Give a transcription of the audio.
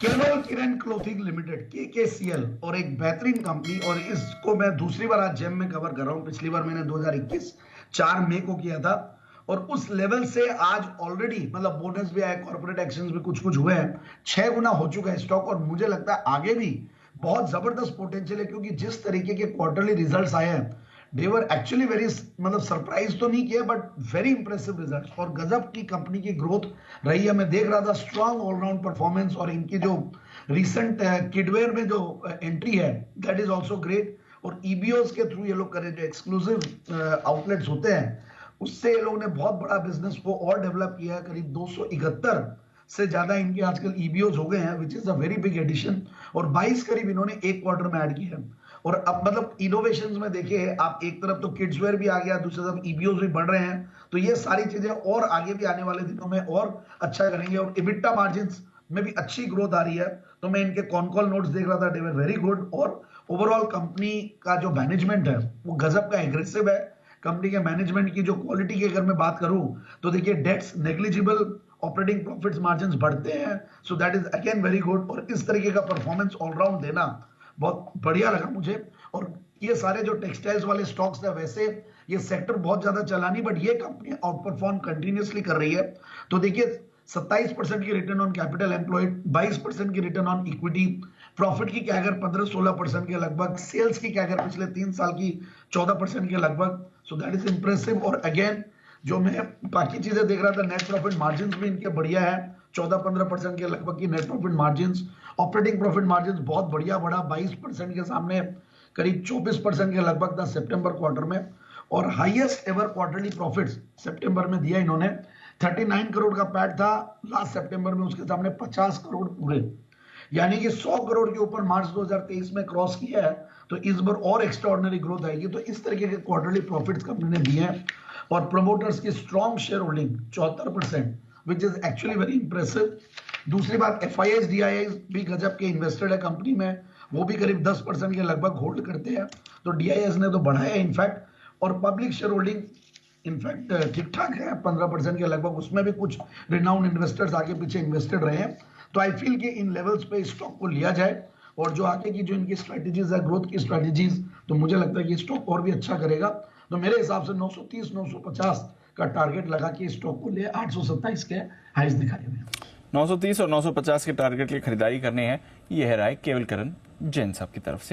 केवल किरण clothing limited केकेसीएल और एक बेहतरीन कंपनी, और इसको मैं दूसरी बार आज जेम में कवर कर रहा हूं। पिछली बार मैंने 2021 4 मई को किया था, और उस लेवल से आज ऑलरेडी मतलब बोनस भी आया, कॉर्पोरेट एक्शंस भी कुछ कुछ हुए हैं, 6 गुना हो चुका है स्टॉक। और मुझे लगता है आगे भी बहुत जबरदस्त पोटेंशियल है, क्योंकि जिस तरीके के क्वार्टरली रिजल्ट्स आए हैं, दे वर एक्चुअली वेरी, मतलब सरप्राइज तो नहीं किया बट वेरी इंप्रेसिव रिजल्ट्स, और गजब की कंपनी की ग्रोथ रही है। मैं देख रहा था स्ट्रांग ऑलराउंड परफॉर्मेंस, और इनकी जो रिसेंट किडवेयर में जो एंट्री है दैट इज आल्सो ग्रेट। और ईबीओस के थ्रू ये लोग करें, जो एक्सक्लूसिव आउटलेट्स होते हैं, उससे ये लोगों ने बहुत बड़ा बिजनेस को और डेवलप किया है। करीब 271 से ज्यादा इनके आजकल ईबीओस हो गए हैं, which is a very big addition. और 22 करीब इन्होंने एक क्वार्टर में ऐड किया है। और अब मतलब इनोवेशंस में देखिए आप, एक तरफ तो किड्स वेयर भी आ गया, दूसरी तरफ ईबीओस भी बढ़ रहे हैं, तो ये सारी चीजें और आगे भी आने वाले दिनों में और अच्छा करेंगे। और इबिटा मार्जिन्स में भी अच्छी ग्रोथ आ रही है। तो मैं इनके कॉल नोट्स देख रहा था, दे वर वेरी गुड। और ओवरऑल कंपनी का जो मैनेजमेंट है वो गजब का एग्रेसिव है। कंपनी के मैनेजमेंट की जो क्वालिटी की अगर मैं बात करूं, तो देखिए debts negligible, operating profits margins बढ़ते हैं, so that is again very good. और इस तरीके का परफॉर्मेंस ऑलराउंड देना बहुत बढ़िया लगा मुझे। और ये सारे जो टेक्सटाइल्स वाले स्टॉक्स थे, वैसे ये सेक्टर बहुत ज्यादा चला नहीं, बट ये कंपनी आउट परफॉर्म कंटिन्यूसली कर रही है। तो देखिए 27% की रिटर्न ऑन कैपिटल एम्प्लॉयड, 22% की रिटर्न ऑन इक्विटी, प्रॉफिट की कैगर 15-16% के लगभग, सेल्स की कैगर पिछले 3 साल की 14% के लगभग, सो दैट इज इंप्रेसिव। और अगेन जो मैं बाकी चीजें देख रहा था, नेट प्रॉफिट मार्जिन भी इनके बढ़िया है, 14-15% के लगभग की net profit margin. Operating profit margin बहुत बढ़िया बढ़ा, 22% के सामने करीब 24% के लगभग था सितंबर क्वार्टर में। और हाईएस्ट एवर क्वार्टरली प्रॉफिट्स सितंबर में दिया इन्होंने, 39 करोड़ का पैट था लास्ट सितंबर में, उसके सामने 50 करोड़ पूरे, यानी कि 100 करोड़ के ऊपर मार्च 2023 में क्रॉस किया है। तो इस बार और एक्स्ट्राऑर्डिनरी ग्रोथ आएगी। तो इस तरीके के क्वार्टरली प्रॉफिट्स कंपनी ने दिए हैं। और प्रमोटर्स की strong share holding 74%, which is actually very impressive. दूसरी बात, एफआईआई डीआईआई भी गजब के इन्वेस्टेड है कंपनी में, वो भी करीब 10% के लगभग होल्ड करते हैं। तो डीआईआई ने तो बढ़ाया इनफैक्ट। और पब्लिक शेयर होल्डिंग इनफैक्ट ठीक ठाक है, 15% के लगभग, उसमें भी कुछ रिनाउंड इन्वेस्टर्स आगे पीछे इन्वेस्टेड रहे हैं। तो आई फील कि इन लेवल्स पे स्टॉक को लिया जाए, और जो आगे की जो इनकी स्ट्रेटेजीज है, ग्रोथ की स्ट्रेटेजीज, तो मुझे लगता है कि स्टॉक और भी अच्छा करेगा। तो मेरे हिसाब से 930-950 का टारगेट लगा के स्टॉक को ले, 827 के हाइज दिखाए हुए हैं। 930 और 950 के टारगेट की खरीदारी करनी है, यह है राय केवल करण जैन साहब की तरफ से।